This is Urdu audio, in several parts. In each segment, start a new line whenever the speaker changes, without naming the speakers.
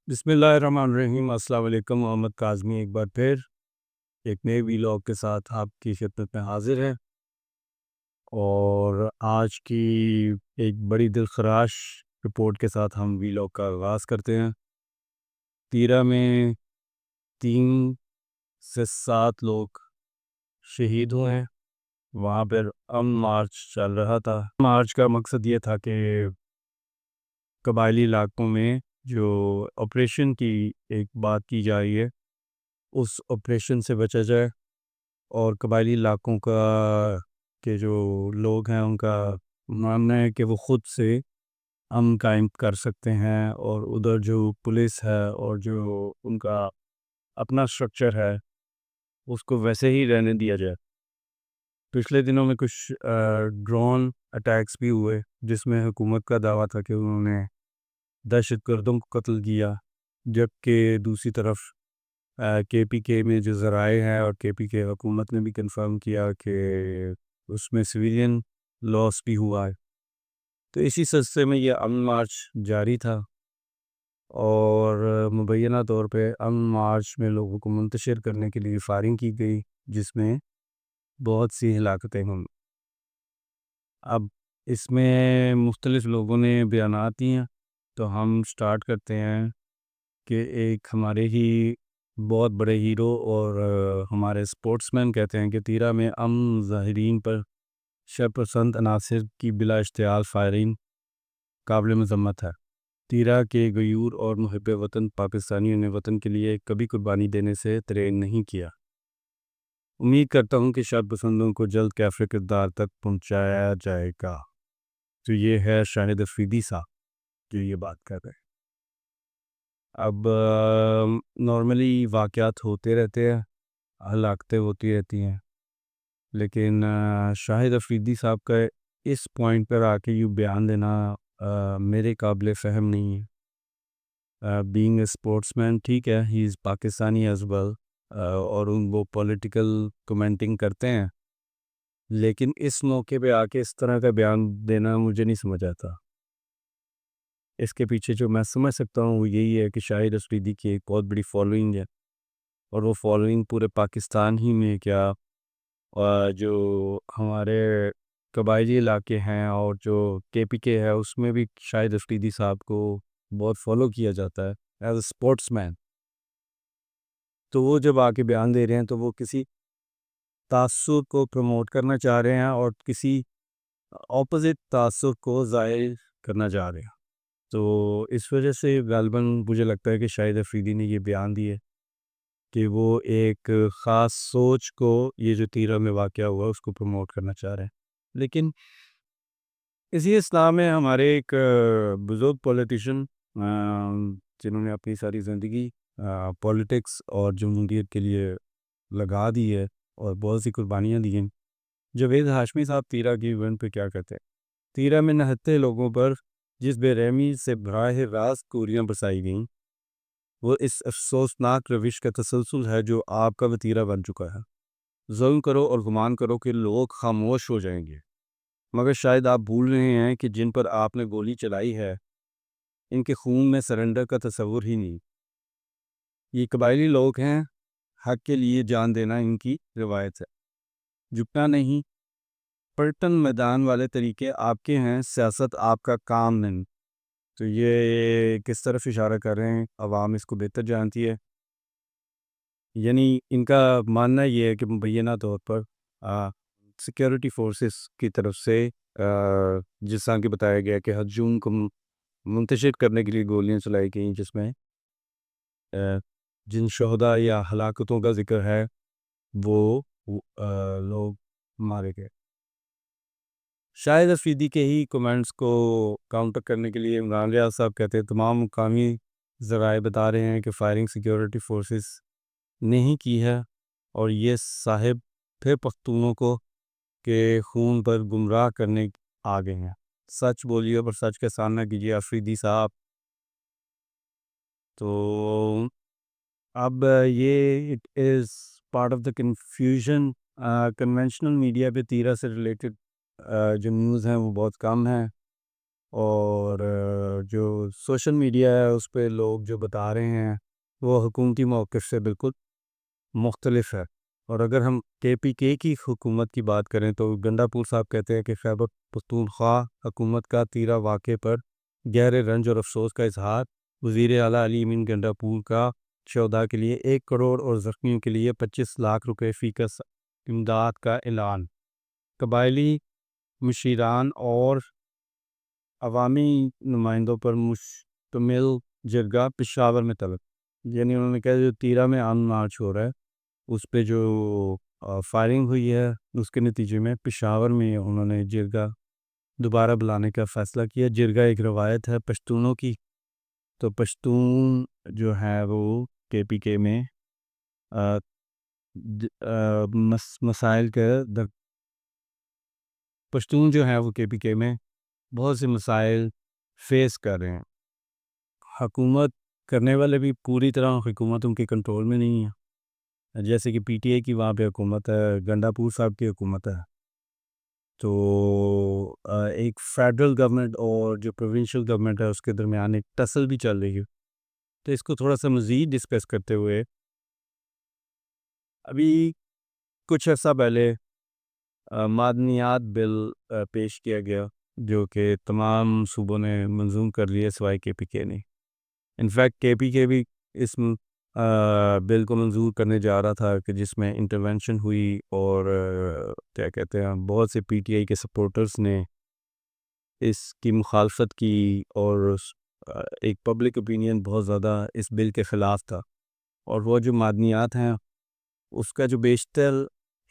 بسم اللہ الرحمن الرحیم۔ السلام علیکم۔ محمد کاظمی ایک بار پھر ایک نئے ویلاگ کے ساتھ آپ کی خدمت میں حاضر ہے، اور آج کی ایک بڑی دلخراش رپورٹ کے ساتھ ہم ویلاگ کا آغاز کرتے ہیں۔ تیرہ میں 3 سے 7 لوگ شہید ہوئے ہیں۔ وہاں پر مارچ چل رہا تھا۔ مارچ کا مقصد یہ تھا کہ قبائلی علاقوں میں جو آپریشن کی ایک بات کی جا رہی ہے، اس آپریشن سے بچا جائے، اور قبائلی علاقوں کے جو لوگ ہیں ان کا ماننا ہے کہ وہ خود سے امن قائم کر سکتے ہیں، اور ادھر جو پولیس ہے اور جو ان کا اپنا اسٹرکچر ہے اس کو ویسے ہی رہنے دیا جائے۔ پچھلے دنوں میں کچھ ڈرون اٹیکس بھی ہوئے جس میں حکومت کا دعویٰ تھا کہ انہوں نے دہشت گردوں کو قتل کیا، جبکہ دوسری طرف کے پی کے میں جو ذرائع ہیں اور کے پی کے حکومت نے بھی کنفرم کیا کہ اس میں سویلین لاس بھی ہوا ہے۔ تو اسی سلسلے میں یہ امن مارچ جاری تھا، اور مبینہ طور پہ امن مارچ میں لوگوں کو منتشر کرنے کے لیے فائرنگ کی گئی، جس میں بہت سی ہلاکتیں ہوئیں۔ اب اس میں مختلف لوگوں نے بیانات دیے ہیں، تو ہم سٹارٹ کرتے ہیں کہ ایک ہمارے ہی بہت بڑے ہیرو اور ہمارے سپورٹس مین کہتے ہیں کہ تیرہ میں امن ظاہرین پر شرپسند عناصر کی بلا اشتعال فائرنگ قابل مذمت ہے۔ تیرہ کے غیور اور محب وطن پاکستانیوں نے وطن کے لیے کبھی قربانی دینے سے ترین نہیں کیا۔ امید کرتا ہوں کہ شرپسندوں کو جلد کیفر کردار تک پہنچایا جائے گا۔ تو یہ ہے شاہد افریدی صاحب جو یہ بات کر رہے ہیں۔ اب نارملی واقعات ہوتے رہتے ہیں، ہلاکتیں ہوتی رہتی ہیں، لیکن شاہد افریدی صاحب کا اس پوائنٹ پر آ کے یہ بیان دینا میرے قابل فہم نہیں ہے۔ بینگ اے اسپورٹس مین، ٹھیک ہے، ہی از پاکستانی ایز ویل، اور وہ پولیٹیکل کمنٹنگ کرتے ہیں، لیکن اس موقع پہ آ کے اس طرح کا بیان دینا مجھے نہیں سمجھ آتا۔ اس کے پیچھے جو میں سمجھ سکتا ہوں وہ یہی ہے کہ شاہد افریدی کی ایک بہت بڑی فالوئنگ ہے، اور وہ فالوئنگ پورے پاکستان ہی میں کیا جو ہمارے قبائلی علاقے ہیں اور جو کے پی کے ہے اس میں بھی شاہد افریدی صاحب کو بہت فالو کیا جاتا ہے ایز اے اسپورٹس مین۔ تو وہ جب آ کے بیان دے رہے ہیں تو وہ کسی تعصب کو پروموٹ کرنا چاہ رہے ہیں اور کسی اپوزٹ تعصب کو ظاہر کرنا چاہ رہے ہیں۔ تو اس وجہ سے غالباً مجھے لگتا ہے کہ شاہد افریدی نے یہ بیان دیے کہ وہ ایک خاص سوچ کو، یہ جو تیرہ میں واقعہ ہوا اس کو پروموٹ کرنا چاہ رہے ہیں۔ لیکن اسی اسلام میں ہمارے ایک بزرگ پولیٹیشین جنہوں نے اپنی ساری زندگی پولیٹکس اور جمہوریت کے لیے لگا دی ہے اور بہت سی قربانیاں دی ہیں، جاوید ہاشمی صاحب تیرہ کی ایونٹ پہ کیا کہتے ہیں؟ تیرہ میں نہتے لوگوں پر جس بے رحمی سے براہ راست گولیاں برسائی گئیں، وہ اس افسوسناک روش کا تسلسل ہے جو آپ کا وتیرہ بن چکا ہے۔ ظلم کرو اور گمان کرو کہ لوگ خاموش ہو جائیں گے، مگر شاید آپ بھول رہے ہیں کہ جن پر آپ نے گولی چلائی ہے ان کے خون میں سرنڈر کا تصور ہی نہیں۔ یہ قبائلی لوگ ہیں، حق کے لیے جان دینا ان کی روایت ہے، جھکنا نہیں۔ پلٹن میدان والے طریقے آپ کے ہیں، سیاست آپ کا کام نہیں۔ تو یہ کس طرف اشارہ کر رہے ہیں، عوام اس کو بہتر جانتی ہے۔ یعنی ان کا ماننا یہ ہے کہ مبینہ طور پر سیکیورٹی فورسز کی طرف سے جس طرح کہ بتایا گیا کہ ہجوم کو منتشر کرنے کے لیے گولیاں چلائی گئیں، جس میں جن شہداء یا ہلاکتوں کا ذکر ہے وہ لوگ مارے گئے۔ شاہد افریدی کے ہی کومنٹس کو کاؤنٹر کرنے کے لیے عمران ریاض صاحب کہتے ہیں تمام مقامی ذرائع بتا رہے ہیں کہ فائرنگ سیکیورٹی فورسز نہیں کی ہے، اور یہ صاحب پھر پختونوں کو کے خون پر گمراہ کرنے آ گئے ہیں۔ سچ بولیے پر سچ کا سامنا کیجیے افریدی صاحب۔ تو اب یہ it is part of the confusion. Conventional media پہ تیرہ سے ریلیٹڈ جو نیوز ہیں وہ بہت کم ہیں، اور جو سوشل میڈیا ہے اس پہ لوگ جو بتا رہے ہیں وہ حکومتی موقف سے بالکل مختلف ہے۔ اور اگر ہم کے پی کے کی حکومت کی بات کریں تو گنڈا پور صاحب کہتے ہیں کہ خیبر پختونخوا حکومت کا تیرا واقعے پر گہرے رنج اور افسوس کا اظہار، وزیر اعلیٰ علی امین گنڈا پور کا شہداء کے لیے 1 کروڑ اور زخمیوں کے لیے 25 لاکھ روپے فی کس امداد کا اعلان، قبائلی مشیران اور عوامی نمائندوں پر مشتمل جرگہ پشاور میں طلب، یعنی انہوں نے کہا جو تیرا میں آم مارچ ہو رہا ہے اس پہ جو فائرنگ ہوئی ہے اس کے نتیجے میں پشاور میں انہوں نے جرگہ دوبارہ بلانے کا فیصلہ کیا۔ جرگہ ایک روایت ہے پشتونوں کی، تو پشتون جو ہے وہ کے پی کے میں مسائل کے پشتون جو ہے وہ کے پی کے میں بہت سے مسائل فیس کر رہے ہیں۔ حکومت کرنے والے بھی پوری طرح حکومت ان کے کنٹرول میں نہیں ہے، جیسے کہ پی ٹی آئی کی وہاں پہ حکومت ہے، گنڈا پور صاحب کی حکومت ہے، تو ایک فیڈرل گورنمنٹ اور جو پروونشل گورنمنٹ ہے اس کے درمیان ایک ٹسل بھی چل رہی ہے۔ تو اس کو تھوڑا سا مزید ڈسکس کرتے ہوئے ابھی کچھ عرصہ پہلے معدنیات بل پیش کیا گیا جو کہ تمام صوبوں نے منظور کر لیا سوائے کے پی کے نے۔ انفیکٹ کے پی کے بھی اس بل کو منظور کرنے جا رہا تھا کہ جس میں انٹرونشن ہوئی اور کیا کہتے ہیں بہت سے پی ٹی آئی کے سپورٹرز نے اس کی مخالفت کی، اور ایک پبلک اوپینین بہت زیادہ اس بل کے خلاف تھا۔ اور وہ جو معدنیات ہیں اس کا جو بیشتر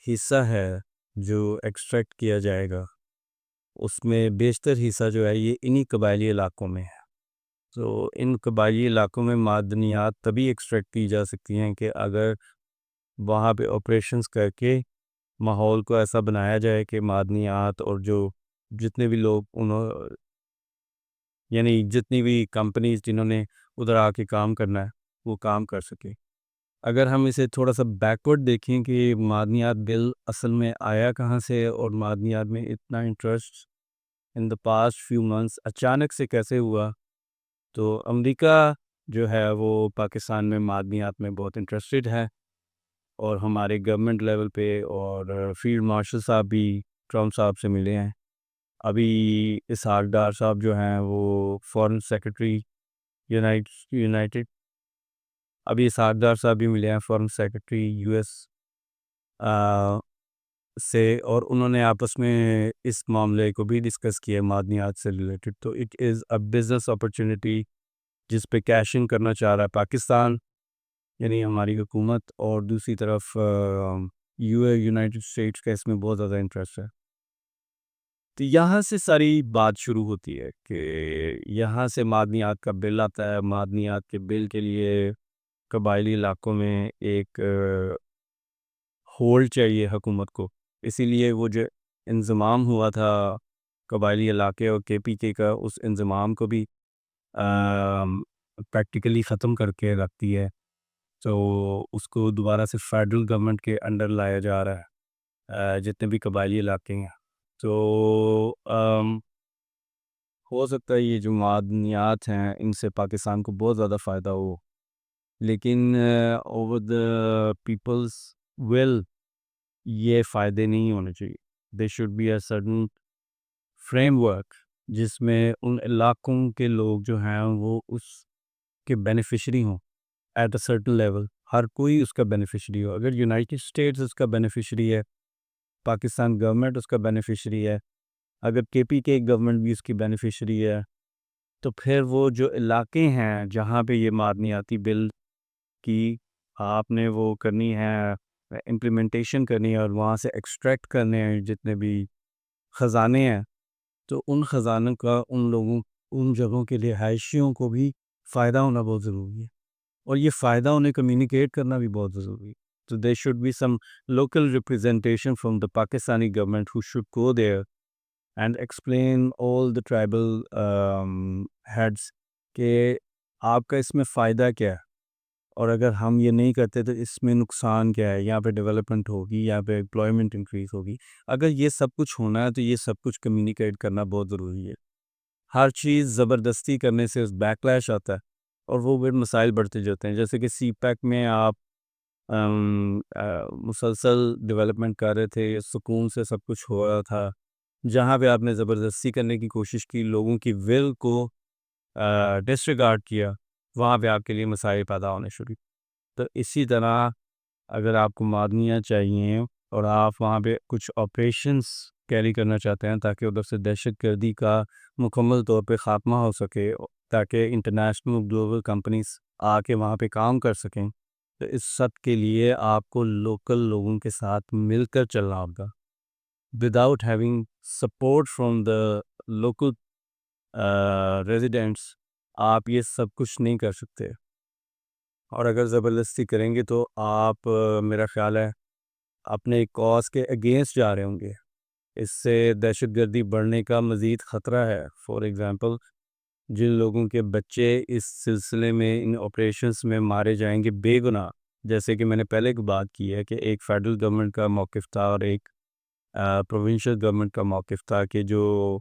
حصہ ہے جو ایکسٹریکٹ کیا جائے گا اس میں بیشتر حصہ جو ہے یہ انہی قبائلی علاقوں میں ہے۔ تو ان قبائلی علاقوں میں معدنیات تبھی ایکسٹریکٹ کی جا سکتی ہیں کہ اگر وہاں پہ آپریشنز کر کے ماحول کو ایسا بنایا جائے کہ معدنیات اور جو جتنے بھی لوگ یعنی جتنی بھی کمپنیز جنہوں نے ادھر آ کے کام کرنا ہے وہ کام کر سکے۔ اگر ہم اسے تھوڑا سا بیکورڈ دیکھیں کہ معدنیات بل اصل میں آیا کہاں سے اور معدنیات میں اتنا interest in the past few months اچانک سے کیسے ہوا، تو امریکہ جو ہے وہ پاکستان میں معدنیات میں بہت انٹرسٹڈ ہے، اور ہمارے گورنمنٹ لیول پہ اور فیلڈ مارشل صاحب بھی ٹرمپ صاحب سے ملے ہیں۔ ابھی اسحاق ڈار صاحب جو ہیں وہ فارن سیکرٹری یونائٹڈ ابھی اسحاق ڈار صاحب بھی ملے ہیں فارن سیکرٹری یو ایس سے، اور انہوں نے آپس میں اس معاملے کو بھی ڈسکس کیا معدنیات سے ریلیٹڈ۔ تو it is a business opportunity جس پہ کیش ان کرنا چاہ رہا ہے پاکستان، یعنی ہماری حکومت، اور دوسری طرف یونائٹڈ اسٹیٹس کا اس میں بہت زیادہ انٹرسٹ ہے۔ تو یہاں سے ساری بات شروع ہوتی ہے کہ یہاں سے معدنیات کا بل آتا ہے، معدنیات کے بل کے لیے قبائلی علاقوں میں ایک ہولڈ چاہیے حکومت کو، اسی لیے وہ جو انضمام ہوا تھا قبائلی علاقے اور کے پی کے کا، اس انضمام کو بھی پریکٹیکلی ختم کر کے رکھتی ہے، تو اس کو دوبارہ سے فیڈرل گورنمنٹ کے انڈر لایا جا رہا ہے جتنے بھی قبائلی علاقے ہیں۔ تو ہو سکتا ہے یہ جو معدنیات ہیں ان سے پاکستان کو بہت زیادہ فائدہ ہو، لیکن اوور دا پیپلز ول یہ فائدے نہیں ہونے چاہیے۔ They should be a certain framework جس میں ان علاقوں کے لوگ جو ہیں وہ اس کے بینیفیشری ہوں ایٹ اے سرٹن لیول، ہر کوئی اس کا بینیفیشری ہو۔ اگر یونائٹڈ اسٹیٹس اس کا بینیفیشری ہے، پاکستان گورنمنٹ اس کا بینیفیشری ہے، اگر کے پی کے گورنمنٹ بھی اس کی بینیفیشری ہے، تو پھر وہ جو علاقے ہیں جہاں پہ یہ معدنیاتی بل کی آپ نے وہ کرنی ہے امپلیمنٹیشن کرنی ہے اور وہاں سے ایکسٹریکٹ کرنے ہیں جتنے بھی خزانے ہیں، تو ان خزانوں کا ان لوگوں ان جگہوں کے رہائشیوں کو بھی فائدہ ہونا بہت ضروری ہے، اور یہ فائدہ انہیں کمیونیکیٹ کرنا بھی بہت ضروری ہے۔ تو there should be some local representation from the Pakistani government who should go there and explain all the tribal heads کہ آپ کا اس میں فائدہ کیا ہے، اور اگر ہم یہ نہیں کرتے تو اس میں نقصان کیا ہے، یہاں پہ ڈیولپمنٹ ہوگی، یہاں پہ امپلائمنٹ انکریز ہوگی۔ اگر یہ سب کچھ ہونا ہے تو یہ سب کچھ کمیونیکیٹ کرنا بہت ضروری ہے۔ ہر چیز زبردستی کرنے سے بیکلیش آتا ہے اور وہ پھر مسائل بڑھتے جاتے ہیں. جیسے کہ سی پیک میں آپ مسلسل ڈیولپمنٹ کر رہے تھے، سکون سے سب کچھ ہو رہا تھا. جہاں پہ آپ نے زبردستی کرنے کی کوشش کی، لوگوں کی ول کو ڈسریگارڈ کیا، وہاں پہ آپ کے لیے مسائل پیدا ہونے شروع. تو اسی طرح اگر آپ کو معدنیات چاہیے اور آپ وہاں پہ کچھ آپریشنس کیری کرنا چاہتے ہیں تاکہ ادھر سے دہشت گردی کا مکمل طور پہ خاتمہ ہو سکے، تاکہ انٹرنیشنل گلوبل کمپنیز آ کے وہاں پہ کام کر سکیں، تو اس سب کے لیے آپ کو لوکل لوگوں کے ساتھ مل کر چلنا ہوگا. Without having support from the local residents آپ یہ سب کچھ نہیں کر سکتے. اور اگر زبردستی کریں گے تو آپ میرا خیال ہے اپنے کاز کے اگینسٹ جا رہے ہوں گے. اس سے دہشت گردی بڑھنے کا مزید خطرہ ہے. فار ایگزامپل، جن لوگوں کے بچے اس سلسلے میں ان آپریشنس میں مارے جائیں گے بے گناہ، جیسے کہ میں نے پہلے کی بات کی ہے کہ ایک فیڈرل گورنمنٹ کا موقف تھا اور ایک پروونشل گورنمنٹ کا موقف تھا کہ جو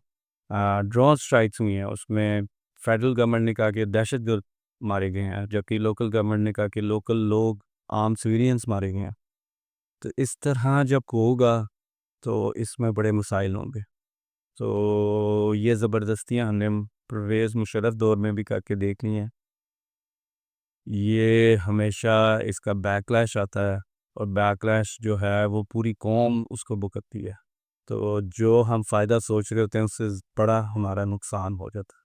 ڈرون سٹرائکس ہوئی ہیں اس میں فیڈرل گورنمنٹ نے کہا کہ دہشت گرد مارے گئے ہیں، جبکہ لوکل گورنمنٹ نے کہا کہ لوکل لوگ عام سویلینس مارے گئے ہیں. تو اس طرح جب ہوگا تو اس میں بڑے مسائل ہوں گے. تو یہ زبردستیاں ہم نے پرویز مشرف دور میں بھی کر کے دیکھ لی ہیں. یہ ہمیشہ اس کا بیکلیش آتا ہے اور بیکلیش جو ہے وہ پوری قوم اس کو بھگتتی ہے. تو جو ہم فائدہ سوچ رہے ہوتے ہیں اس سے بڑا ہمارا نقصان ہو جاتا ہے.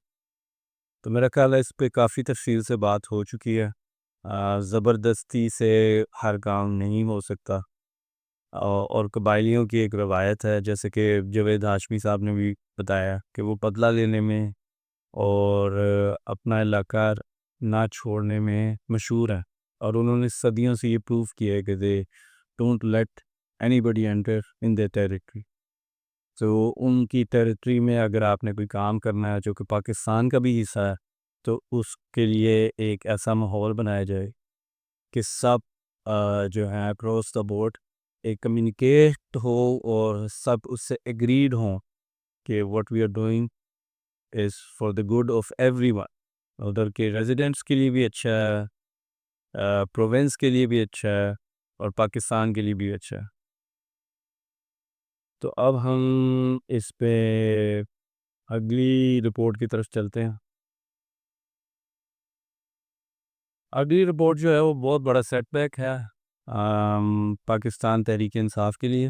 تو میرا خیال ہے اس پہ کافی تفصیل سے بات ہو چکی ہے. زبردستی سے ہر کام نہیں ہو سکتا. اور قبائلیوں کی ایک روایت ہے، جیسے کہ جاوید ہاشمی صاحب نے بھی بتایا کہ وہ بدلہ لینے میں اور اپنا علاقہ نہ چھوڑنے میں مشہور ہے. اور انہوں نے صدیوں سے یہ پروف کیا ہے کہ they don't let anybody enter in their territory. تو ان کی ٹیریٹری میں اگر آپ نے کوئی کام کرنا ہے جو کہ پاکستان کا بھی حصہ ہے تو اس کے لیے ایک ایسا ماحول بنایا جائے کہ سب جو ہیں اکراس دا بورڈ ایک کمیونیکیٹ ہو اور سب اس سے ایگریڈ ہوں کہ what we are doing is for the good of everyone. ادھر کے ریزیڈنٹس کے لیے بھی اچھا ہے، پروونس کے لیے بھی اچھا ہے اور پاکستان کے لیے بھی اچھا ہے. تو اب ہم اس پہ اگلی رپورٹ کی طرف چلتے ہیں. اگلی رپورٹ جو ہے وہ بہت بڑا سیٹ بیک ہے پاکستان تحریک انصاف کے لیے،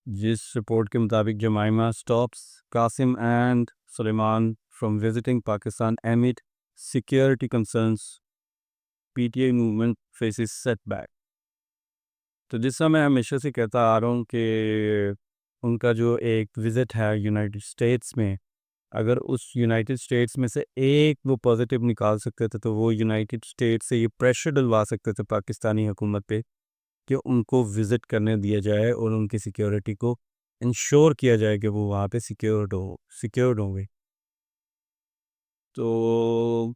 جس رپورٹ کے مطابق Jemima stops Qasim and Sulaiman from visiting Pakistan amid security concerns, P T I movement faces set back. تو جس طرح میں ہمیشہ سے کہتا آ رہا ہوں کہ ان کا جو ایک وزٹ ہے یونائٹڈ اسٹیٹس میں، اگر اس یونائٹڈ اسٹیٹس میں سے ایک وہ پازیٹیو نکال سکتے تھے تو وہ یونائٹڈ اسٹیٹس سے یہ پریشر ڈلوا سکتے تھے پاکستانی حکومت پہ کہ ان کو وزٹ کرنے دیا جائے اور ان کی سیکیورٹی کو انشور کیا جائے کہ وہ وہاں پہ سیکیورڈ ہوں گے. تو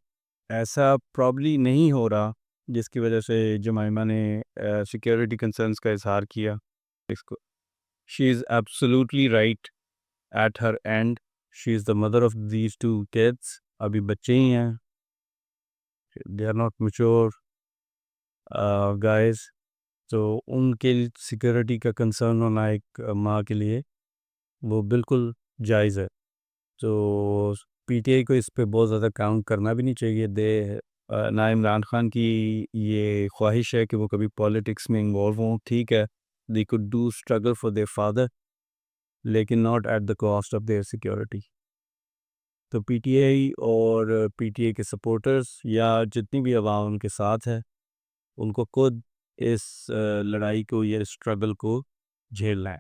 ایسا پرابلی نہیں ہو رہا، جس کی وجہ سے جمائمہ نے سیکیورٹی کنسرنس کا اظہار کیا. اس کو she is absolutely right at her end. She is the mother of these two kids. ابھی بچے ہی ہیں، they are not mature guys. تو ان کے سیکیورٹی کا کنسرن ہونا ایک ماں کے لیے وہ بالکل جائز ہے. تو پی ٹی آئی کو اس پہ بہت زیادہ کام کرنا بھی نہیں چاہیے. نہ عمران خان کی یہ خواہش ہے کہ وہ کبھی پالیٹکس میں انوالو ہوں، ٹھیک ہے، they could do struggle for their father لیکن not at the cost of their security. تو پی ٹی آئی اور پی ٹی آئی کے سپورٹرز یا جتنی بھی عوام ان کے ساتھ ہے، ان کو خود اس لڑائی کو یا اسٹرگل کو جھیلنا ہے.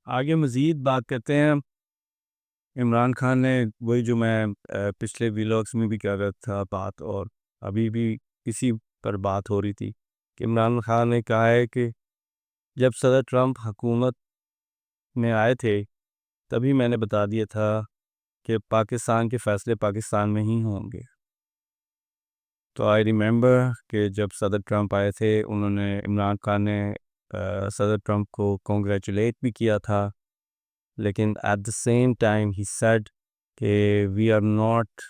آگے مزید بات کرتے ہیں. عمران خان نے وہی جو میں پچھلے ویلاگس میں بھی کر رہا تھا بات، اور ابھی بھی کسی پر بات ہو رہی تھی کہ عمران خان نے کہا ہے کہ جب صدر ٹرمپ حکومت میں آئے تھے تبھی میں نے بتا دیا تھا کہ پاکستان کے فیصلے پاکستان میں ہی ہوں گے. تو آئی ریممبر کہ جب صدر ٹرمپ آئے تھے انہوں نے عمران خان نے صدر ٹرمپ کو کنگریچولیٹ بھی کیا تھا، لیکن at the same time he said کہ we are not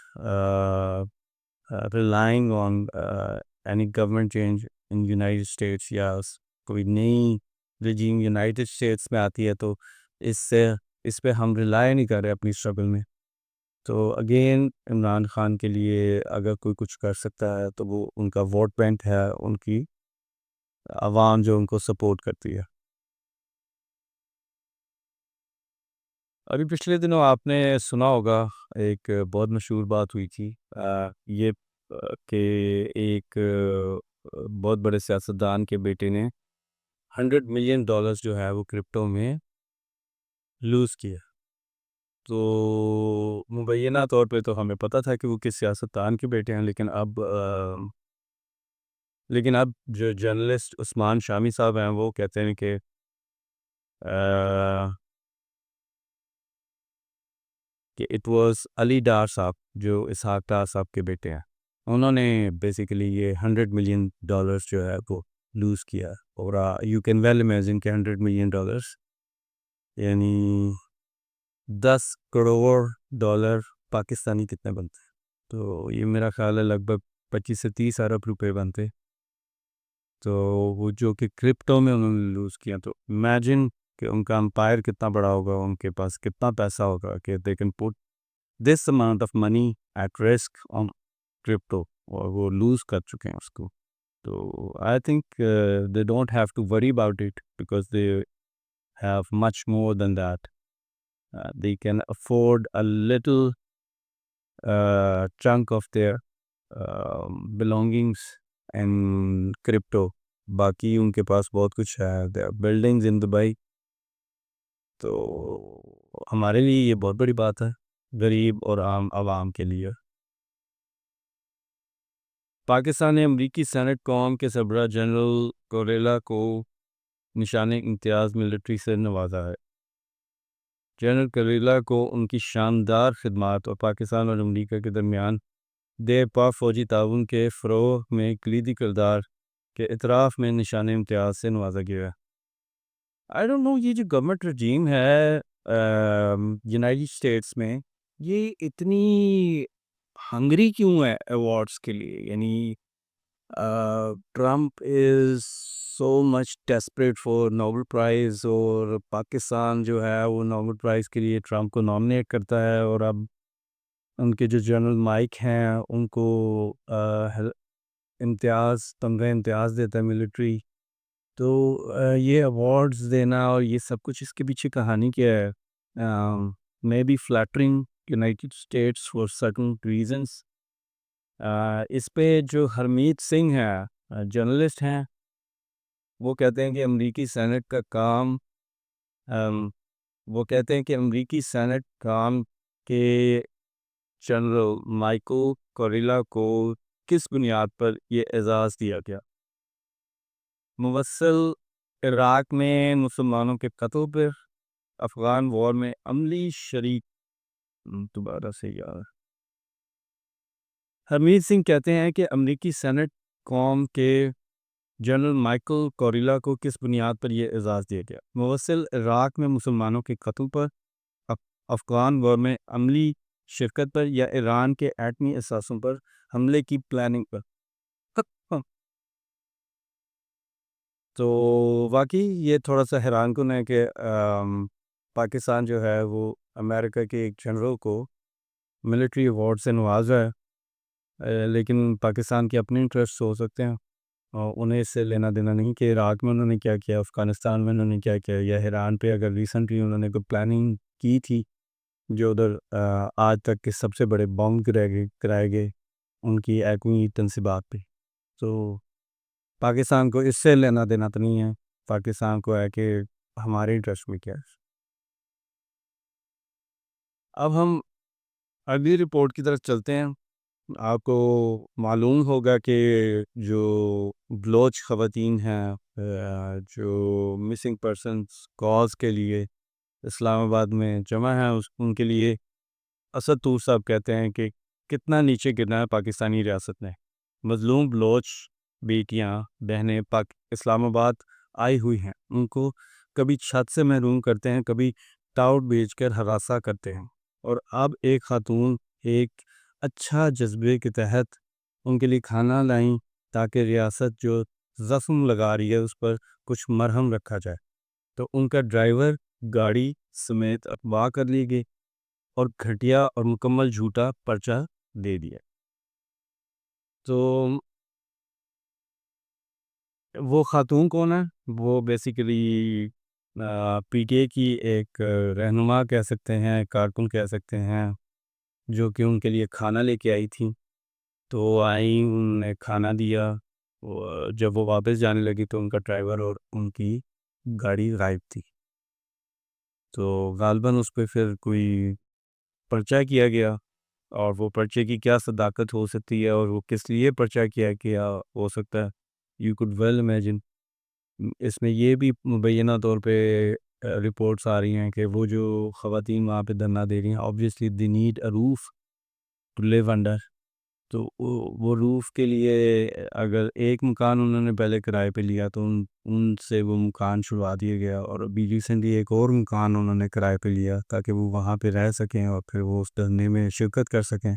relying on any government change in United States, یا کوئی نئی رجیم یونائٹیڈ اسٹیٹس میں آتی ہے تو اس پہ ہم ریلائی نہیں کر رہے اپنی اسٹرگل میں. تو اگین عمران خان کے لیے اگر کوئی کچھ کر سکتا ہے تو وہ ان کا ووٹ بینک ہے، ان کی عوام جو ان کو سپورٹ کرتی ہے. ابھی پچھلے دنوں آپ نے سنا ہوگا ایک بہت مشہور بات ہوئی تھی، یہ کہ ایک بہت بڑے سیاستدان کے بیٹے نے $100 ملین جو ہے وہ کرپٹو میں لوز کیا. تو مبینہ طور پہ تو ہمیں پتہ تھا کہ وہ کس سیاستدان کے بیٹے ہیں، لیکن اب جو جرنلسٹ عثمان شامی صاحب ہیں وہ کہتے ہیں کہ اٹ واز علی ڈار صاحب جو اسحاق ڈار صاحب کے بیٹے ہیں. انہوں نے بیسیکلی یہ $100 ملین جو ہے وہ لوز کیا. اور یو کین ویل امیجن کہ $100 ملین یعنی 10 کروڑ پاکستانی کتنے بنتے ہیں؟ تو یہ میرا خیال ہے لگ بھگ 25 سے 30 ارب روپے بنتے. تو وہ جو کہ کرپٹو میں انہوں نے لوز کیا، تو امیجن کہ ان کا امپائر کتنا بڑا ہوگا، ان کے پاس کتنا پیسہ ہوگا کہ they can put this amount of money at risk on crypto, اور وہ لوز کر چکے ہیں اس کو. تو I think they don't have to worry about it because they have much more than that. They can afford a little chunk of their belongings in crypto. باقی ان کے پاس بہت کچھ ہے. There are buildings in Dubai. تو ہمارے لیے یہ بہت بڑی بات ہے، غریب اور عام عوام کے لیے. پاکستان نے امریکی سینٹ قوم کے سربراہ جنرل کوریلا کو نشان امتیاز ملٹری سے نوازا ہے. جنرل کوریلا کو ان کی شاندار خدمات اور پاکستان اور امریکہ کے درمیان دیر پا فوجی تعاون کے فروغ میں کلیدی کردار کے اعتراف میں نشان امتیاز سے نوازا گیا ہے. آئی ڈونٹ نو یہ جو گورنمنٹ رجیم ہے یونائٹیڈ اسٹیٹس میں، یہ اتنی ہنگری کیوں ہے ایوارڈس کے لیے؟ یعنی Trump is so much desperate for Nobel price, اور پاکستان جو ہے وہ نوبل پرائز کے لیے ٹرمپ کو نامنیٹ کرتا ہے، اور اب ان کے جو جنرل مائک ہیں ان کو تمغہ امتیاز دیتا ہے ملٹری. تو یہ ایوارڈز دینا اور یہ سب کچھ، اس کے پیچھے کہانی کیا ہے؟ May be flattering United States for certain reasons. اس پہ جو ہرمیت سنگھ ہے، جرنلسٹ ہیں، وہ کہتے ہیں کہ امریکی سینٹ کا کام وہ کہتے ہیں کہ امریکی سینٹ کام کے جنرل مائیکل کوریلا کو کس بنیاد پر یہ اعزاز دیا گیا؟ موصل عراق میں مسلمانوں کے قتل پر، افغان وار میں عملی شریک. دوبارہ سے یار ہرمیت سنگھ کہتے ہیں کہ امریکی سینٹ قوم کے جنرل مائیکل کوریلا کو کس بنیاد پر یہ اعزاز دیا گیا؟ موصل عراق میں مسلمانوں کے قتل پر، افغان وار میں عملی شرکت پر، یا ایران کے ایٹمی اثاثوں پر حملے کی پلاننگ پر؟ تو واقعی یہ تھوڑا سا حیران کن ہے کہ پاکستان جو ہے وہ امریکہ کے ایک جنرل کو ملٹری ایوارڈ سے نوازا ہے، لیکن پاکستان کے اپنے انٹرسٹ ہو سکتے ہیں اور انہیں اس سے لینا دینا نہیں کہ عراق میں انہوں نے کیا کیا، افغانستان میں انہوں نے کیا کیا، یا ایران پہ اگر ریسنٹلی انہوں نے کوئی پلاننگ کی تھی جو ادھر آج تک کے سب سے بڑے بم کرائے گئے ان کی ایٹمی تنصیبات پہ. تو پاکستان کو اس سے لینا دینا تو نہیں ہے، پاکستان کو ہے کہ ہمارے انٹرسٹ میں کیا ہے. اب ہم اگلی رپورٹ کی طرف چلتے ہیں. آپ کو معلوم ہوگا کہ جو بلوچ خواتین ہیں جو مسنگ پرسنس کاز کے لیے اسلام آباد میں جمع ہیں، ان کے لیے اسد طور صاحب کہتے ہیں کہ کتنا نیچے گرنا ہے پاکستانی ریاست نے. مظلوم بلوچ بیٹیاں بہنیں اسلام آباد آئی ہوئی ہیں، ان کو کبھی چھت سے محروم کرتے ہیں، کبھی ٹاؤٹ بیچ کر ہراساں کرتے ہیں، اور اب ایک خاتون ایک اچھا جذبے کے تحت ان کے لیے کھانا لائیں تاکہ ریاست جو زخم لگا رہی ہے اس پر کچھ مرہم رکھا جائے، تو ان کا ڈرائیور گاڑی سمیت اغوا کر لی گئی اور گھٹیا اور مکمل جھوٹا پرچہ دے دیا۔ تو وہ خاتون کون ہے؟ وہ بیسیکلی پی ٹی اے کی ایک رہنما کہہ سکتے ہیں، کارکن کہہ سکتے ہیں، جو کہ ان کے لیے کھانا لے کے آئی تھیں۔ تو آئی، انہوں نے کھانا دیا، جب وہ واپس جانے لگی تو ان کا ڈرائیور اور ان کی گاڑی غائب تھی۔ تو غالباً اس پہ پھر کوئی پرچہ کیا گیا، اور وہ پرچے کی کیا صداقت ہو سکتی ہے اور وہ کس لیے پرچہ کیا گیا ہو سکتا ہے، یو کوڈ ویل امیجن۔ اس میں یہ بھی مبینہ طور پہ رپورٹس آ رہی ہیں کہ وہ جو خواتین وہاں پہ دھرنا دے رہی ہیں، obviously they need a roof to live under۔ تو وہ روف کے لیے اگر ایک مکان انہوں نے پہلے کرائے پہ لیا تو ان سے وہ مکان چھڑوا دیا گیا، اور ابھی ریسنٹلی ایک اور مکان انہوں نے کرائے پہ لیا تاکہ وہ وہاں پہ رہ سکیں اور پھر وہ اس دھرنے میں شرکت کر سکیں،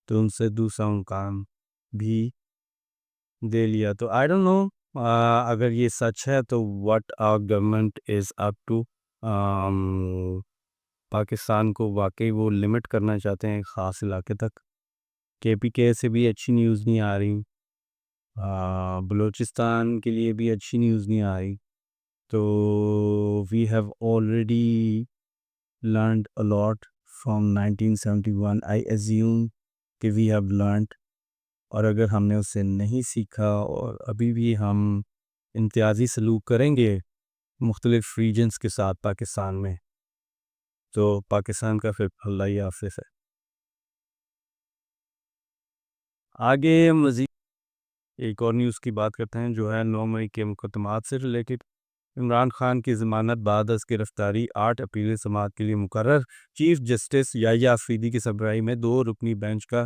تو ان سے دوسرا مکان بھی دے لیا۔ تو آئی ڈونٹ نو اگر یہ سچ ہے تو what our government is up to. Pakistan کو واقعی وہ لمٹ کرنا چاہتے ہیں ایک خاص علاقے تک۔ کے پی کے سے بھی اچھی نیوز نہیں آ رہی، بلوچستان کے لیے بھی اچھی نیوز نہیں آ رہی۔ تو we have already learned a lot from 1971۔ I assume کہ وی ہیو لرنڈ، اور اگر ہم نے اس سے نہیں سیکھا اور ابھی بھی ہم امتیازی سلوک کریں گے مختلف ریجنز کے ساتھ پاکستان میں، تو پاکستان کا پھر اللہ ہی حافظ ہے۔ آگے مزید ایک اور نیوز کی بات کرتے ہیں جو ہے 9 مئی کے مقدمات سے ریلیٹڈ۔ عمران خان کی ضمانت بعد از گرفتاری 8 اپریل سماعت کے لیے مقرر۔ چیف جسٹس یحییٰ آفریدی کی سربراہی میں 2 رکنی بینچ کا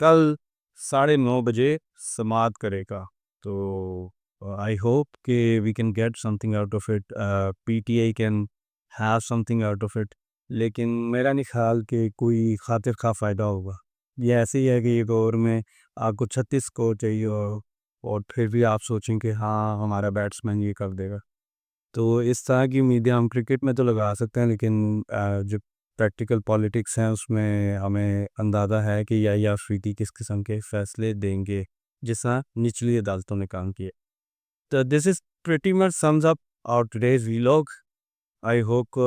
کل 9:30 بجے سماعت کرے گا۔ تو آئی ہوپ کہ we can get something out of it, P T I can have something out of it, لیکن میرا نہیں خیال کہ کوئی خاطر خواہ فائدہ ہوگا۔ یہ ایسے ہی ہے کہ یہ دور میں آپ کو 36 سکور چاہیے اور پھر بھی آپ سوچیں کہ ہاں ہمارا بیٹسمین یہ کر دے گا۔ تو اس طرح کی امیدیں ہم کرکٹ میں تو لگا سکتے ہیں، لیکن جو پریکٹیکل پالیٹکس ہیں اس میں ہمیں اندازہ ہے کہ یحییٰ آفریدی کس قسم کے فیصلے دیں گے، جس طرح نچلی عدالتوں نے کام کیا۔ تو this is pretty much sums up our today's vlog. I hope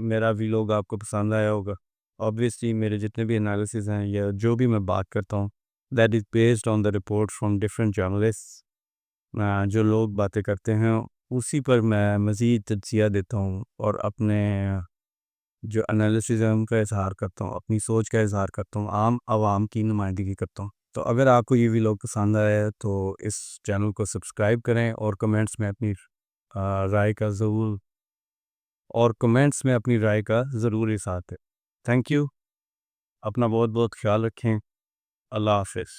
میرا ویلاگ آپ کو پسند آیا ہوگا۔ obviously میرے جتنے بھی انالیسز ہیں یا جو بھی میں بات کرتا ہوں that is based on the report from different journalists۔ جو لوگ باتیں کرتے ہیں اسی پر میں مزید تجزیہ دیتا ہوں اور اپنے جو انالیسز ہیں ان کا اظہار کرتا ہوں، اپنی سوچ کا اظہار کرتا ہوں، عام عوام کی نمائندگی کرتا ہوں۔ تو اگر آپ کو یہ ویلاگ پسند آیا ہے تو اس چینل کو سبسکرائب کریں اور کمنٹس میں اپنی رائے کا ضرور اظہار دیں۔ تھینک یو، اپنا بہت بہت خیال رکھیں، اللہ حافظ۔